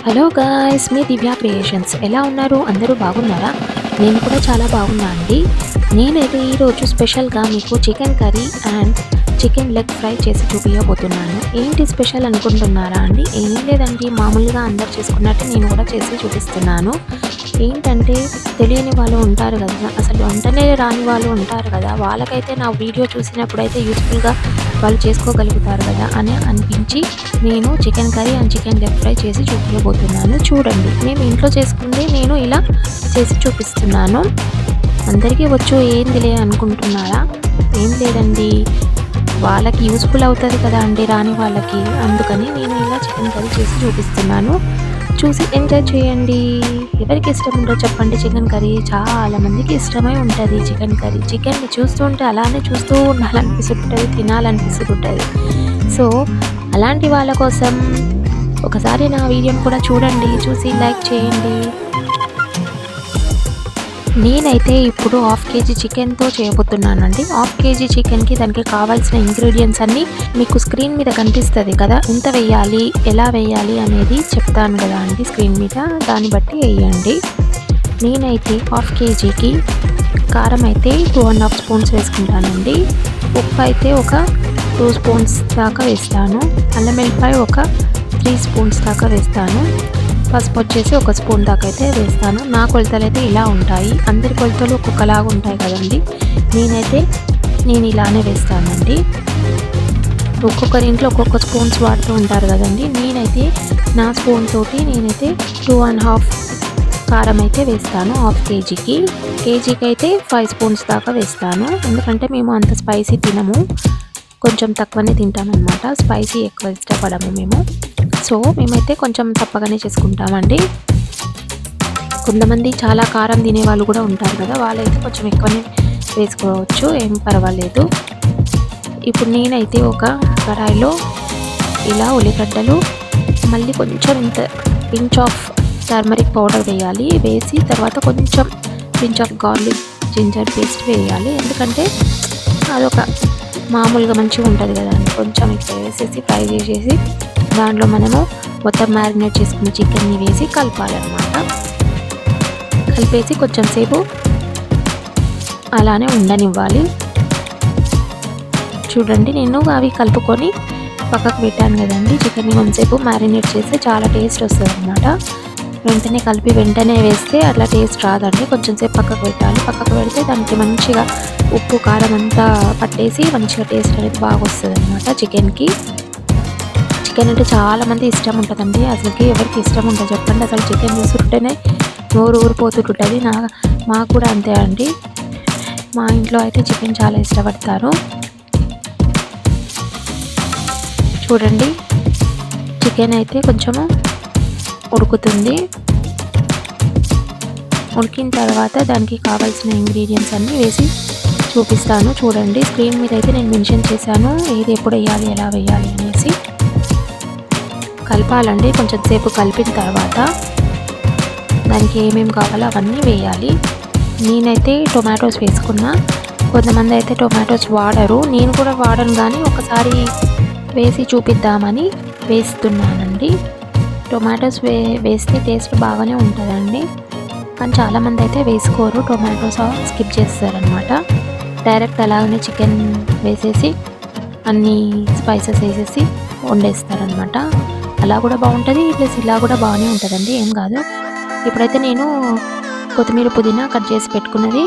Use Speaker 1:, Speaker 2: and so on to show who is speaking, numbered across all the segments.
Speaker 1: Hello guys, మీ దివ్య creations ఎలా ఉన్నారు? అందరూ బాగున్నారా? నేను కూడా చాలా బాగున్నా అండి. నేనైతే ఈరోజు స్పెషల్గా మీకు chicken curry and chicken leg fry చేసి చూపించబోతున్నాను. ఏంటి స్పెషల్ అనుకుంటున్నారా అండి? ఏం లేదండి, మామూలుగా అందరు చేసుకున్నట్టు నేను కూడా చేసి చూపిస్తున్నాను. ఏంటంటే తెలియని వాళ్ళు ఉంటారు కదా, అసలు వంటనే రాని వాళ్ళు ఉంటారు కదా, వాళ్ళకైతే నా వీడియో చూసినప్పుడైతే యూస్ఫుల్గా వాళ్ళు చేసుకోగలుగుతారు కదా అని అనిపించి నేను chicken curry and chicken leg fry చేసి చూపించబోతున్నాను. చూడండి, మేము ఇంట్లో చేసుకుంది నేను ఇలా చేసి చూపిస్తున్నాను. అందరికీ వచ్చు ఏందిలే అనుకుంటున్నారా? ఏం లేదండి, వాళ్ళకి యూస్ఫుల్ అవుతుంది కదా అండి రాని వాళ్ళకి, అందుకని నేను ఇలా చికెన్ కర్రీ చేసి చూపిస్తున్నాను. చూసి ఎంజాయ్ చేయండి. ఎవరికి ఇష్టం ఉందో చెప్పండి. చికెన్ కర్రీ చాలా మందికి ఇష్టమై ఉంటుంది. చికెన్ కర్రీ చికెన్ని చూస్తుంటే అలానే చూస్తూ ఉండాలనిపిస్తుంటుంది, తినాలనిపిస్తుంటుంది. సో అలాంటి వాళ్ళ కోసం ఒకసారి నా వీడియోని కూడా చూడండి, చూసి లైక్ చేయండి. నేనైతే ఇప్పుడు 1/2 kg చికెన్తో చేయబోతున్నానండి. 1/2 kg చికెన్కి దానికి కావాల్సిన ఇంగ్రీడియంట్స్ అన్నీ మీకు స్క్రీన్ మీద కనిపిస్తుంది కదా, ఎంత వేయాలి, ఎలా వేయాలి అనేది చెప్తాను కదా అండి స్క్రీన్ మీద, దాన్ని బట్టి వేయండి. నేనైతే 1/2 kgకి కారం అయితే 2.5 స్పూన్స్ వేసుకుంటానండి. ఉప్పు అయితే ఒక 2 స్పూన్స్ దాకా వేస్తాను. అల్లం వెల్లిపాయ ఒక 3 స్పూన్స్ దాకా వేస్తాను. పసుపు వచ్చేసి 1 స్పూన్ దాకా అయితే వేస్తాను. నా కొలతలు అయితే ఇలా ఉంటాయి. అందరి కొలతలు ఒక్కొక్కలాగా ఉంటాయి కదండి. నేను ఇలానే వేస్తానండి. ఒక్కొక్కరి ఇంట్లో ఒక్కొక్క స్పూన్స్ వాడుతూ ఉంటారు కదండి. నేనైతే నా స్పూన్ తోటి 2.5 కారం అయితే వేస్తాను. 1/2 kgకి. కేజీకి అయితే 5 స్పూన్స్ దాకా వేస్తాను. ఎందుకంటే మేము అంత స్పైసీ తినము, కొంచెం తక్కువనే తింటామన్నమాట. స్పైసీ ఎక్కువ ఇష్టపడము మేము. సో మేమైతే కొంచెం తప్పగానే చేసుకుంటామండి. కొంతమంది చాలా కారం తినేవాళ్ళు కూడా ఉంటారు కదా, వాళ్ళైతే కొంచెం ఎక్కువనే వేసుకోవచ్చు, ఏం పర్వాలేదు. ఇప్పుడు నేనైతే ఒక కడాయిలో ఇలా ఉల్లిగడ్డలు, మళ్ళీ కొంచెం ఇంత పించ్ ఆఫ్ టర్మరిక్ పౌడర్ వేయాలి. వేసి తర్వాత కొంచెం pinch of garlic ginger paste వేయాలి. ఎందుకంటే అదొక మామూలుగా మంచిగా ఉంటుంది కదా అని కొంచెం ఇక్కడ వేసేసి ఫ్రై చేసేసి దాంట్లో మనము మొత్తం మ్యారినేట్ చేసుకున్న చికెన్ని వేసి కలపాలన్నమాట. కలిపేసి కొంచెం సేపు అలానే ఉండనివ్వాలి. చూడండి, నేను అవి కలుపుకొని పక్కకు పెట్టాను కదండి. చికెన్ని కొంచెంసేపు మ్యారినేట్ చేస్తే చాలా టేస్ట్ వస్తుంది అన్నమాట. వెంటనే కలిపి వెంటనే వేస్తే అట్లా టేస్ట్ రాదండి. కొంచెం సేపు పక్కకు పెట్టాలి. పక్కకు పెడితే దానికి మంచిగా ఉప్పు కారం అంతా పట్టేసి మంచిగా టేస్ట్ అనేది బాగా వస్తుంది అన్నమాట చికెన్కి. చికెన్ అంటే చాలా మంది ఇష్టం ఉంటుందండి. అసలుకి ఎవరికి ఇష్టం ఉంటుంది చెప్పండి? అసలు చికెన్ చూస్తుంటేనే నోరు ఊరిపోతుంటుంది. మాకు కూడా అంతే అండి. మా ఇంట్లో అయితే చికెన్ చాలా ఇష్టపడతారు. చూడండి, చికెన్ అయితే కొంచెము ఉడుకుతుంది. ఉడికిన తర్వాత దానికి కావాల్సిన ఇంగ్రీడియంట్స్ అన్నీ వేసి చూపిస్తాను. చూడండి, స్క్రీన్ మీద అయితే నేను మెన్షన్ చేశాను ఏది ఎప్పుడు వేయాలి, ఎలా వేయాలి అనేసి. కలపాలండి. కొంచెం సేపు కలిపిన తర్వాత దానికి ఏమేమి కావాలో అవన్నీ వేయాలి. నేనైతే టొమాటోస్ వేసుకున్నా. కొంతమంది అయితే టొమాటోస్ వాడరు, నేను కూడా వాడను, కానీ ఒకసారి వేసి చూపిద్దామని వేస్తున్నానండి. టొమాటోస్ వేస్తే టేస్ట్ బాగానే ఉంటుందండి, కానీ చాలామంది అయితే వేసుకోరు, టొమాటోస్ స్కిప్ చేస్తారనమాట. డైరెక్ట్ అలాగనే చికెన్ వేసేసి అన్ని స్పైసెస్ వేసేసి వండేస్తారనమాట. అలా కూడా బాగుంటుంది, ప్లస్ ఇలా కూడా బాగానే ఉంటుందండి, ఏం కాదు. ఇప్పుడైతే నేను కొత్తిమీర పుదీనా కట్ చేసి పెట్టుకున్నది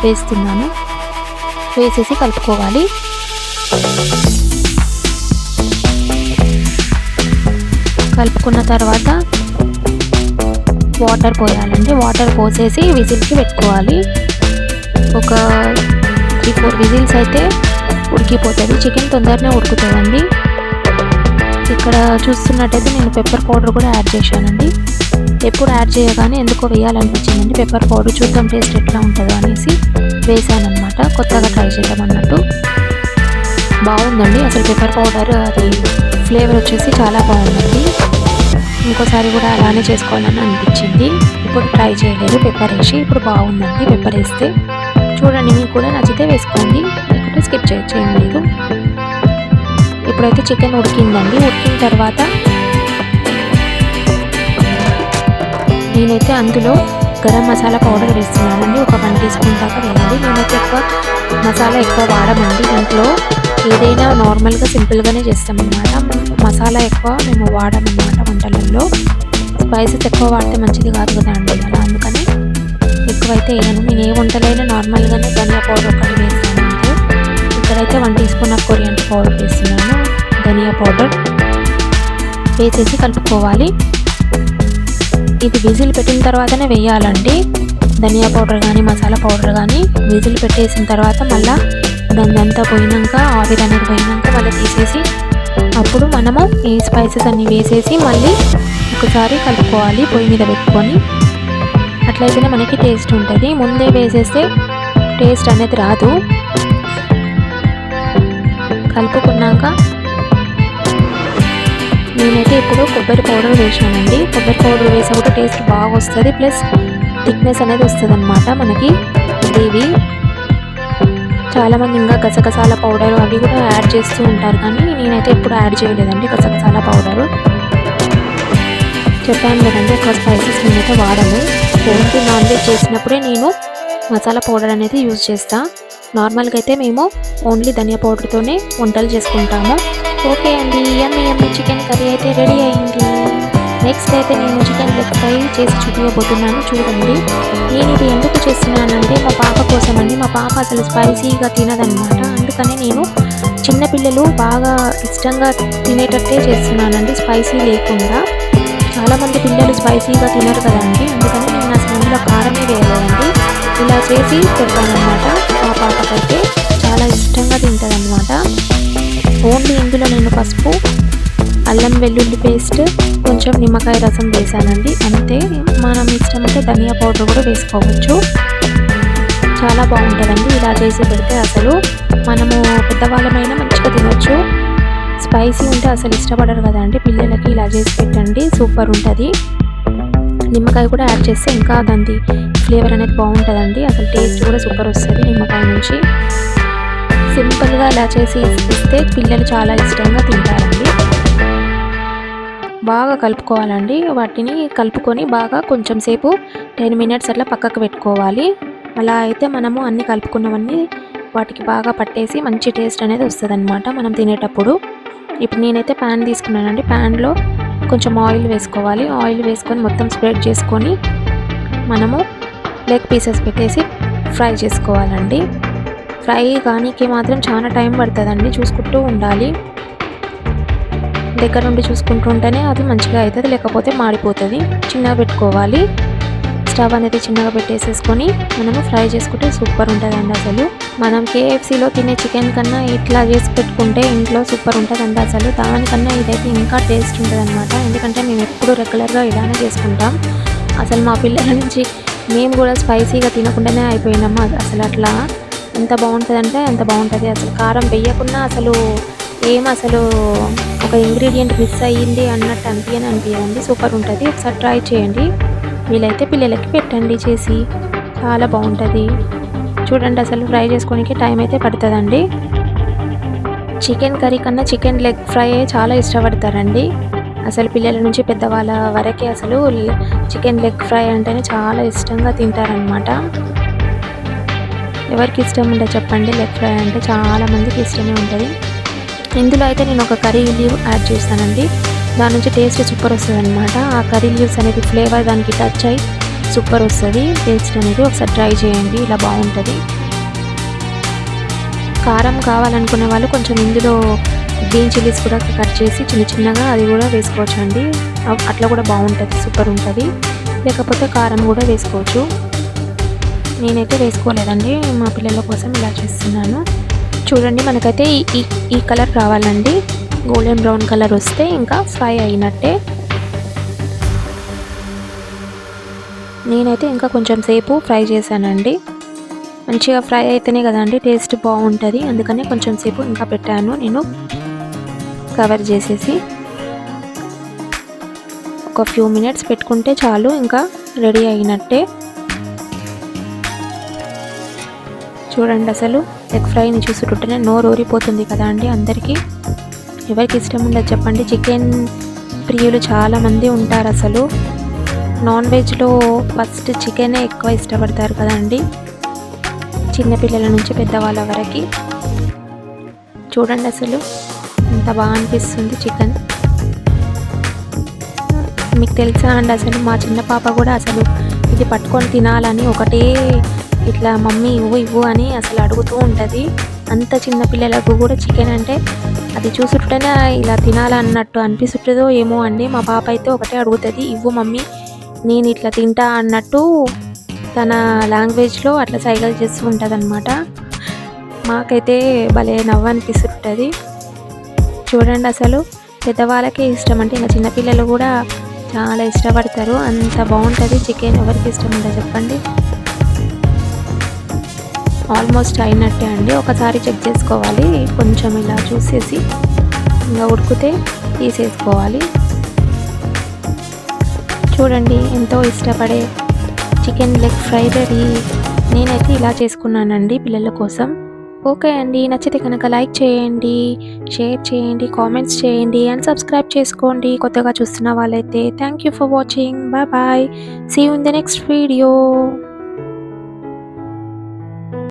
Speaker 1: వేస్తున్నాను. వేసేసి కలుపుకోవాలి. కలుపుకున్న తర్వాత వాటర్ పోయాలండి. వాటర్ పోసేసి విజిల్కి పెట్టుకోవాలి. ఒక 3-4 విజిల్స్ అయితే ఉడికిపోతుంది. చికెన్ తొందరనే ఉడుకుతుందండి. ఇక్కడ చూస్తున్నట్టయితే నేను పెప్పర్ పౌడర్ కూడా యాడ్ చేశానండి. ఎప్పుడు యాడ్ చేయగానే ఎందుకో వేయాలనిపించిందండి పెప్పర్ పౌడర్. చూద్దాం టేస్ట్ ఎట్లా ఉంటుందో అనేసి వేసానమాట. కొత్తగా ట్రై చేద్దాం అన్నట్టు. బాగుందండి అసలు పెప్పర్ పౌడర్, అది ఫ్లేవర్ వచ్చేసి చాలా బాగుందండి. ఇంకోసారి కూడా అలానే చేసుకోవాలని అనిపించింది. ఇప్పుడు ట్రై చేయలేదు పెప్పర్ వేసి, ఇప్పుడు బాగుందండి పెప్పర్ వేస్తే. చూడండి, మీకు కూడా నచ్చితే వేసుకోండి, లేకుంటే స్కిప్ చేయండి లేదు. ఇప్పుడైతే చికెన్ ఉడికిందండి. ఉడికిన తర్వాత నేనైతే అందులో గరం మసాలా పౌడర్ వేస్తున్నానండి. ఒక 1 టీ స్పూన్ దాకా వేయాలి. నేనైతే ఎక్కువ మసాలా ఎక్కువ వాడమండి. ఇంట్లో ఏదైనా నార్మల్గా సింపుల్గానే చేస్తామన్నమాట. మసాలా ఎక్కువ మేము వాడమన్నమాట వంటలలో. స్పైసెస్ ఎక్కువ వాడితే మంచిది కాదు కదా అండి, అలా అందుకని ఎక్కువైతే వేయను. నేను ఏ వంటలైనా నార్మల్గానే ధనియా పౌడర్ ఒకటి వేస్తాను అంతే. ఇక్కడైతే 1 teaspoon of coriander powder వేస్తున్నాను. ధనియా పౌడర్ వేసేసి కలుపుకోవాలి. ఇది విజిల్ పెట్టిన తర్వాతనే వేయాలండి. ధనియా పౌడర్ కానీ మసాలా పౌడర్ కానీ విజిల్ పెట్టేసిన తర్వాత మళ్ళీ దాన్నంతా పోయినాక, ఆవిరి అనేది పోయినాక మళ్ళీ తీసేసి అప్పుడు మనము ఈ స్పైసెస్ అన్నీ వేసేసి మళ్ళీ ఒకసారి కలుపుకోవాలి పొయ్యి మీద పెట్టుకొని. అట్లయితేనే మనకి టేస్ట్ ఉంటుంది. ముందే వేసేస్తే టేస్ట్ అనేది రాదు. కలుపుకున్నాక నేనైతే ఇప్పుడు కొబ్బరి పౌడర్ వేసానండి. కొబ్బరి పౌడర్ వేసా కూడా టేస్ట్ బాగా వస్తుంది, ప్లస్ థిక్నెస్ అనేది వస్తుంది అన్నమాట మనకి గ్రేవీ. చాలామంది ఇంకా గసగసాల పౌడర్ అవి కూడా యాడ్ చేస్తూ ఉంటారు, కానీ నేనైతే ఎప్పుడు యాడ్ చేయలేదండి గసగసాల పౌడరు. చెప్పాను కదండి, ఎక్కువ స్పైసెస్ నేనైతే వాడను. ఓన్లీ నాన్ వెజ్ చేసినప్పుడే నేను మసాలా పౌడర్ అనేది యూజ్ చేస్తాను. నార్మల్గా అయితే మేము ఓన్లీ ధనియా పౌడర్తోనే వంటలు చేసుకుంటాము. ఓకే అండి, యమ్మీ చికెన్ కర్రీ అయితే రెడీ అయింది. నెక్స్ట్ అయితే నేను చికెన్ లెగ్ ఫ్రై చేసి చూపించబోతున్నాను. చూడండి, నేను ఇది ఎందుకు చేస్తున్నానంటే మా పాప కోసం అండి. మా పాప అసలు స్పైసీగా తినదనమాట. అందుకని నేను చిన్నపిల్లలు బాగా ఇష్టంగా తినేటట్టే చేస్తున్నానండి, స్పైసీ లేకుండా. చాలామంది పిల్లలు స్పైసీగా తినరు కదండి, అందుకని నేను అసలు అందులో కారమే వేయలేదండి. ఇలా చేసి పెడతానమాట. మా పాపకైతే చాలా ఇష్టంగా తింటుందన్నమాట. ఓన్లీ ఇందులో నేను పసుపు, అల్లం వెల్లుల్లి పేస్ట్, కొంచెం నిమ్మకాయ రసం వేసానండి, అంతే. మనం ఇష్టం అంటే ధనియా పౌడర్ కూడా వేసుకోవచ్చు. చాలా బాగుంటుందండి ఇలా చేసి పెడితే. అసలు మనము పెద్దవాళ్ళమైనా మంచిగా తినొచ్చు. స్పైసీ ఉంటే అసలు ఇష్టపడరు కదండి పిల్లలకి. ఇలా చేసి పెట్టండి, సూపర్ ఉంటుంది. నిమ్మకాయ కూడా యాడ్ చేస్తే ఇంకా దాని ఫ్లేవర్ అనేది బాగుంటుందండి. అసలు టేస్ట్ కూడా సూపర్ వస్తుంది నిమ్మకాయ నుంచి. సింపుల్గా ఇలా చేసి ఇస్తే పిల్లలు చాలా ఇష్టంగా తింటారండి. బాగా కలుపుకోవాలండి. వాటిని కలుపుకొని బాగా కొంచెం సేపు 10 మినిట్స్ అట్లా పక్కకు పెట్టుకోవాలి. అలా అయితే మనము అన్నీ కలుపుకున్నవన్నీ వాటికి బాగా పట్టేసి మంచి టేస్ట్ అనేది వస్తుంది అనమాట మనం తినేటప్పుడు. ఇప్పుడు నేనైతే ప్యాన్ తీసుకున్నానండి. ప్యాన్లో కొంచెం ఆయిల్ వేసుకోవాలి. ఆయిల్ వేసుకొని మొత్తం స్ప్రెడ్ చేసుకొని మనము లెగ్ పీసెస్ పెట్టేసి ఫ్రై చేసుకోవాలండి. ఫ్రై కానీకి మాత్రం చాలా టైం పడుతుందండి, చూసుకుంటూ ఉండాలి. దగ్గర నుండి చూసుకుంటూ ఉంటేనే అది మంచిగా అవుతుంది, లేకపోతే మాడిపోతుంది. చిన్నగా పెట్టుకోవాలి. స్టవ్ అనేది చిన్నగా పెట్టేసేసుకొని మనము ఫ్రై చేసుకుంటే సూపర్ ఉంటుందండి. అసలు మనం KFCలో తినే చికెన్ కన్నా ఇట్లా చేసి పెట్టుకుంటే ఇంట్లో సూపర్ ఉంటుందండి. అసలు దానికన్నా ఇదైతే ఇంకా టేస్ట్ ఉంటుంది అనమాట. ఎందుకంటే మేము ఎప్పుడు రెగ్యులర్గా ఇలానే చేసుకుంటాం. అసలు మా పిల్లల నుంచి మేము కూడా స్పైసీగా తినకుండానే అయిపోయినాము. అసలు అట్లా ఎంత బాగుంటుందంటే అంత బాగుంటుంది. అసలు కారం వేయకుండా అసలు అసలు ఒక ఇంగ్రీడియంట్ మిస్ అయ్యింది అన్నట్టు అనిపించదండి. సూపర్ ఉంటుంది. ఒకసారి ట్రై చేయండి. వీలైతే పిల్లలకి పెట్టండి చేసి, చాలా బాగుంటుంది. చూడండి, అసలు ఫ్రై చేసుకోనికి టైం అయితే పడుతుందండి. చికెన్ కర్రీ కన్నా చికెన్ లెగ్ ఫ్రై చాలా ఇష్టపడతారండి. అసలు పిల్లల నుంచి పెద్దవాళ్ళ వరకే అసలు చికెన్ లెగ్ ఫ్రై అంటేనే చాలా ఇష్టంగా తింటారనమాట. ఎవరికి ఇష్టం ఉండదు చెప్పండి, లెగ్ ఫ్రై అంటే చాలా మందికి ఇష్టమే ఉంటుంది. ఇందులో అయితే నేను ఒక కర్రీ లీవ్ యాడ్ చేస్తానండి. దాని నుంచి టేస్ట్ సూపర్ వస్తుంది అనమాట. ఆ కర్రీ లీవ్స్ అనేది ఫ్లేవర్ దానికి టచ్ అయ్యి సూపర్ వస్తుంది టేస్ట్ అనేది. ఒకసారి ట్రై చేయండి, ఇలా బాగుంటుంది. కారం కావాలనుకునే వాళ్ళు కొంచెం ఇందులో గ్రీన్ చిల్లీస్ కూడా కట్ చేసి చిన్నగా అది కూడా వేసుకోవచ్చు అండి. అట్లా కూడా బాగుంటుంది, సూపర్ ఉంటుంది. లేకపోతే కారం కూడా వేసుకోవచ్చు. నేనైతే వేసుకోలేదండి, మా పిల్లల కోసం ఇలా చేస్తున్నాను. చూడండి, మనకైతే ఈ కలర్ రావాలండి. గోల్డెన్ బ్రౌన్ కలర్ వస్తే ఇంకా ఫ్రై అయినట్టే. నేనైతే ఇంకా కొంచెం సేపు ఫ్రై చేశానండి. మంచిగా ఫ్రై అయితేనే కదండి టేస్ట్ బాగుంటుంది. అందుకని కొంచెం సేపు ఇంకా పెట్టాను నేను కవర్ చేసేసి. ఒక ఫ్యూ మినిట్స్ పెట్టుకుంటే చాలు, ఇంకా రెడీ అయినట్టే. చూడండి, అసలు ఎగ్ ఫ్రైని చూస్తుంటేనే నోరు ఊరిపోతుంది కదా అండి అందరికీ. ఎవరికి ఇష్టం ఉండదు చెప్పండి. చికెన్ ప్రియులు చాలామంది ఉంటారు. అసలు నాన్ వెజ్లో ఫస్ట్ చికెనే ఎక్కువ ఇష్టపడతారు కదండి, చిన్నపిల్లల నుంచి పెద్దవాళ్ళ వరకు. చూడండి అసలు ఎంత బాగా అనిపిస్తుంది చికెన్. మీకు తెలుసా అండి, అసలు మా చిన్న పాప కూడా అసలు ఇది పట్టుకొని తినాలని ఒకటే ఇట్లా మమ్మీ ఇవ్వు ఇవ్వు అని అసలు అడుగుతూ ఉంటుంది. అంత చిన్న పిల్లలకు కూడా చికెన్ అంటే అది చూసుంటేనే ఇలా తినాలన్నట్టు అనిపిస్తుంటుందో ఏమో అండి. మా పాప అయితే ఒకటే అడుగుతుంది, ఇవ్వు మమ్మీ నేను ఇట్లా తింటా అన్నట్టు తన లాంగ్వేజ్లో అట్లా సైగలు చేస్తూ ఉంటుంది అనమాట. మాకైతే భలే నవ్వు అనిపిస్తుంటుంది. చూడండి అసలు పెద్దవాళ్ళకే ఇష్టం అంటే ఇంకా చిన్నపిల్లలు కూడా చాలా ఇష్టపడతారు. అంత బాగుంటుంది చికెన్, ఎవరికి ఇష్టం ఉండదు చెప్పండి. ఆల్మోస్ట్ అయినట్టే అండి, ఒకసారి చెక్ చేసుకోవాలి, కొంచెం ఇలా చూసేసి ఇంకా ఉడికితే తీసేసుకోవాలి. చూడండి ఎంతో ఇష్టపడే చికెన్ లెగ్ ఫ్రై రెడీ. నేనైతే ఇలా చేసుకున్నానండి పిల్లల కోసం. ఓకే అండి, నచ్చితే కనుక లైక్ చేయండి, షేర్ చేయండి, కామెంట్స్ చేయండి అండ్ సబ్స్క్రైబ్ చేసుకోండి కొత్తగా చూస్తున్న వాళ్ళైతే. Thank you for watching. Bye bye. See you in the next video.